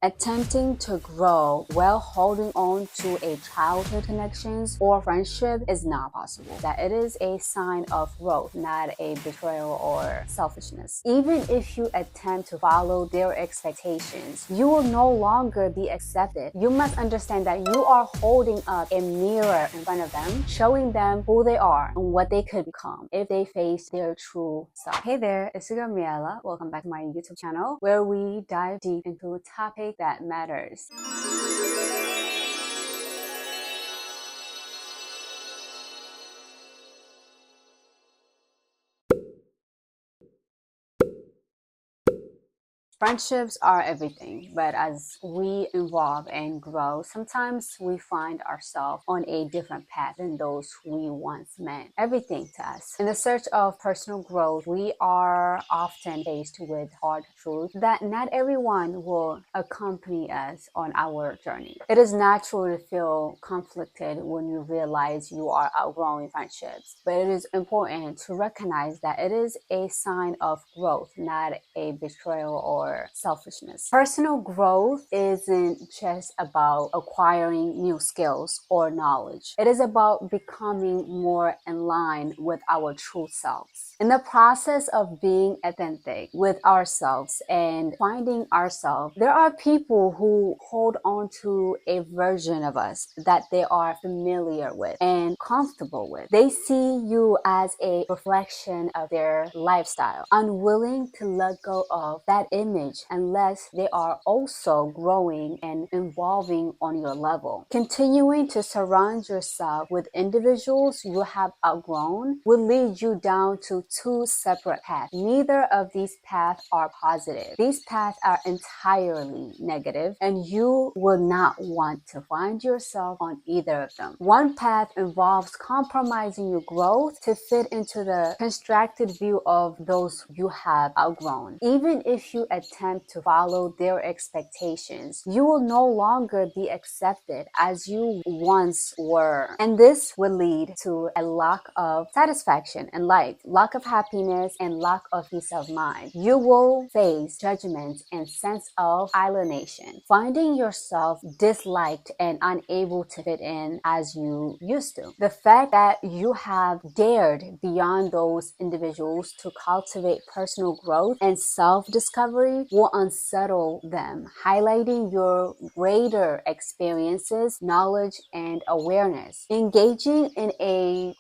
Attempting to grow while holding on to a childhood connections or friendship is not possible. That it is a sign of growth, not a betrayal or selfishness. Even if you attempt to follow their expectations, you will no longer be accepted. You must understand that you are holding up a mirror in front of them, showing them who they are and what they could become if they face their true self. Hey there, it's your girl Miela. Welcome back to my YouTube channel where we dive deep into a topic that matters. Friendships are everything, but as we evolve and grow, sometimes we find ourselves on a different path than those we once meant everything to us. In the search of personal growth, we are often faced with hard truths that not everyone will accompany us on our journey. It is natural to feel conflicted when you realize you are outgrowing friendships, but it is important to recognize that it is a sign of growth, not a betrayal or selfishness. Personal growth isn't just about acquiring new skills or knowledge. It is about becoming more in line with our true selves. In the process of being authentic with ourselves and finding ourselves, there are people who hold on to a version of us that they are familiar with and comfortable with. They see you as a reflection of their lifestyle, unwilling to let go of that image unless they are also growing and evolving on your level. Continuing to surround yourself with individuals you have outgrown will lead you down to two separate paths. Neither of these paths are positive. These paths are entirely negative, and you will not want to find yourself on either of them. One path involves compromising your growth to fit into the constructed view of those you have outgrown. Even if you attempt to follow their expectations, you will no longer be accepted as you once were. And this will lead to a lack of satisfaction in life, lack of happiness, and lack of peace of mind. You will face judgment and sense of alienation, finding yourself disliked and unable to fit in as you used to. The fact that you have dared beyond those individuals to cultivate personal growth and self-discovery will unsettle them, highlighting your greater experiences, knowledge, and awareness. Engaging in a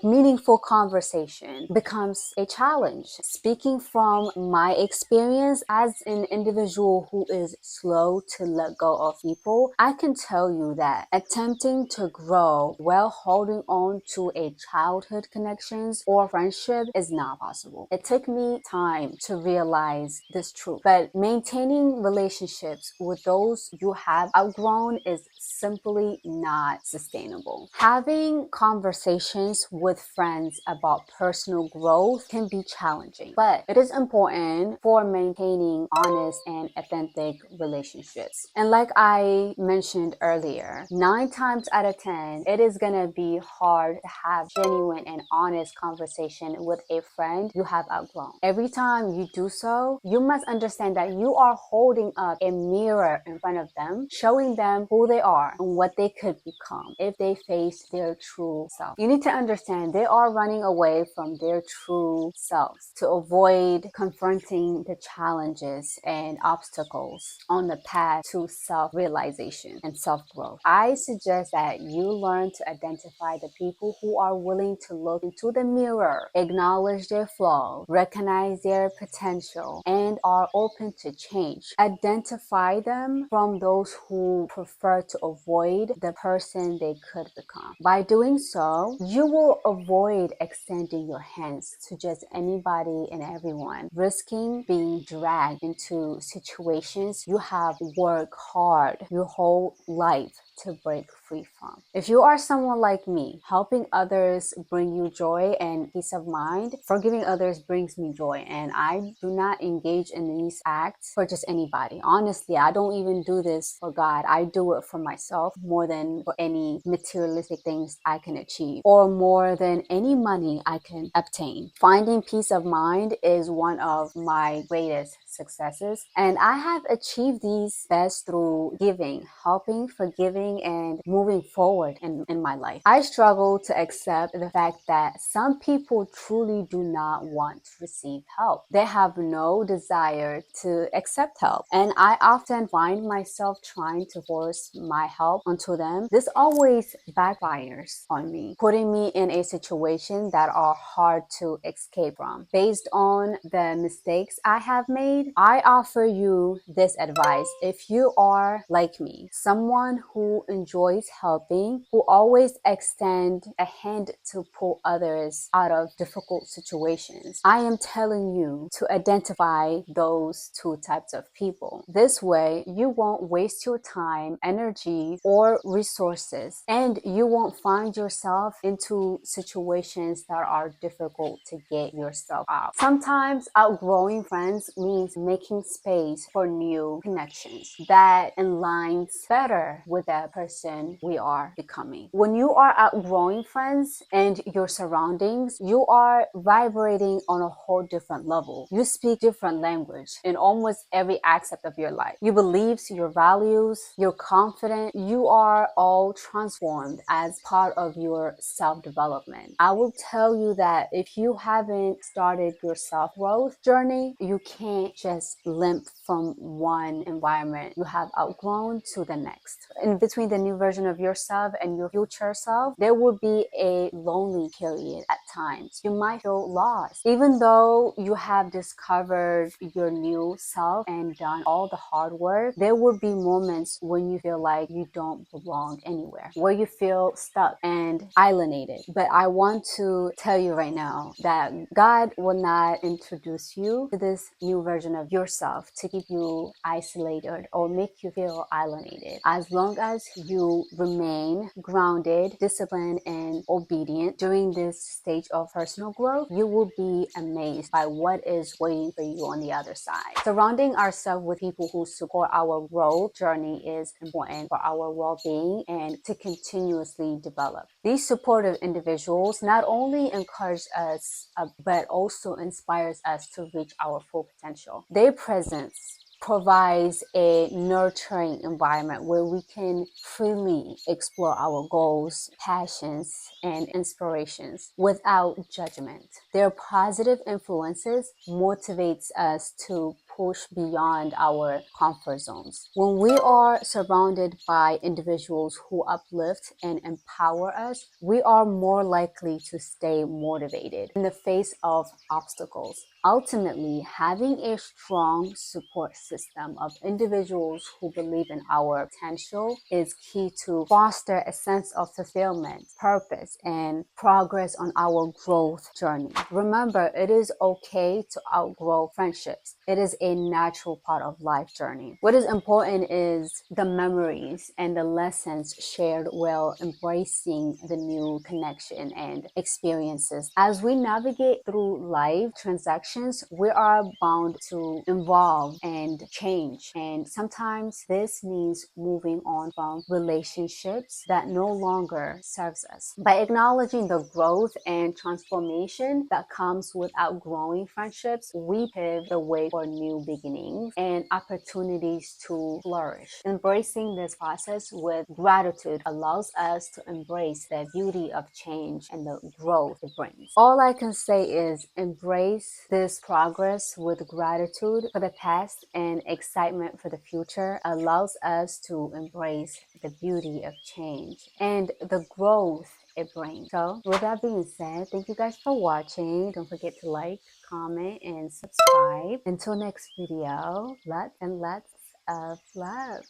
meaningful conversation becomes a challenge. Speaking from my experience as an individual who is slow to let go of people, I can tell you that attempting to grow while holding on to a childhood connections or friendship is not possible. It took me time to realize this truth, but maintaining relationships with those you have outgrown is simply not sustainable. Having conversations with friends about personal growth can be challenging, but it is important for maintaining honest and authentic relationships. And like I mentioned earlier, 9 times out of 10, it is gonna be hard to have genuine and honest conversation with a friend you have outgrown. Every time you do so, you must understand that you are holding up a mirror in front of them, showing them who they are and what they could become if they face their true self. You need to understand they are running away from their true selves to avoid confronting the challenges and obstacles on the path to self-realization and self-growth. I suggest that you learn to identify the people who are willing to look into the mirror, acknowledge their flaws, recognize their potential, and are open to change. Identify them from those who prefer to avoid the person they could become. By doing so, you will avoid extending your hands to just anybody and everyone, risking being dragged into situations you have worked hard your whole life to break free from. If you are someone like me, helping others bring you joy and peace of mind, forgiving others brings me joy, and I do not engage in these acts for just anybody. Honestly, I don't even do this for God. I do it for myself more than for any materialistic things I can achieve or more than any money I can obtain. Finding peace of mind is one of my greatest successes. And I have achieved these best through giving, helping, forgiving, and moving forward in my life. I struggle to accept the fact that some people truly do not want to receive help. They have no desire to accept help. And I often find myself trying to force my help onto them. This always backfires on me, putting me in a situation that are hard to escape from. Based on the mistakes I have made, I offer you this advice. If you are like me, someone who enjoys helping, who always extend a hand to pull others out of difficult situations, I am telling you to identify those two types of people. This way, you won't waste your time, energy, or resources, and you won't find yourself into situations that are difficult to get yourself out. Sometimes outgrowing friends means making space for new connections that aligns better with that person we are becoming. When you are outgrowing friends and your surroundings, you are vibrating on a whole different level. You speak different language in almost every aspect of your life. Your beliefs, your values, you're confident. You are all transformed as part of your self-development. I will tell you that if you haven't started your self-growth journey, you can't just limp from one environment you have outgrown to the next. In between the new version of yourself and your future self, there will be a lonely period at times. You might feel lost. Even though you have discovered your new self and done all the hard work, there will be moments when you feel like you don't belong anywhere, where you feel stuck and alienated. But I want to tell you right now that God will not introduce you to this new version of yourself to keep you isolated or make you feel alienated. As long as you remain grounded, disciplined, and obedient during this stage of personal growth, you will be amazed by what is waiting for you on the other side. Surrounding ourselves with people who support our growth journey is important for our well-being and to continuously develop. These supportive individuals not only encourage us, but also inspires us to reach our full potential. Their presence provides a nurturing environment where we can freely explore our goals, passions, and inspirations without judgment. Their positive influences motivates us to push beyond our comfort zones. When we are surrounded by individuals who uplift and empower us, we are more likely to stay motivated in the face of obstacles. Ultimately, having a strong support system of individuals who believe in our potential is key to foster a sense of fulfillment, purpose, and progress on our growth journey. Remember, it is okay to outgrow friendships. It is a natural part of life journey. What is important is the memories and the lessons shared while embracing the new connection and experiences. As we navigate through life transactions, we are bound to evolve and change. And sometimes this means moving on from relationships that no longer serves us. By acknowledging the growth and transformation that comes with outgrowing friendships, we pave the way for new beginnings and opportunities to flourish. Embracing this process with gratitude allows us to embrace the beauty of change and the growth it brings. All I can say is embrace this progress with gratitude for the past and excitement for the future allows us to embrace the beauty of change and the growth it brings. So with that being said, thank you guys for watching. Don't forget to like, comment, and subscribe. Until next video, lots and lots of love.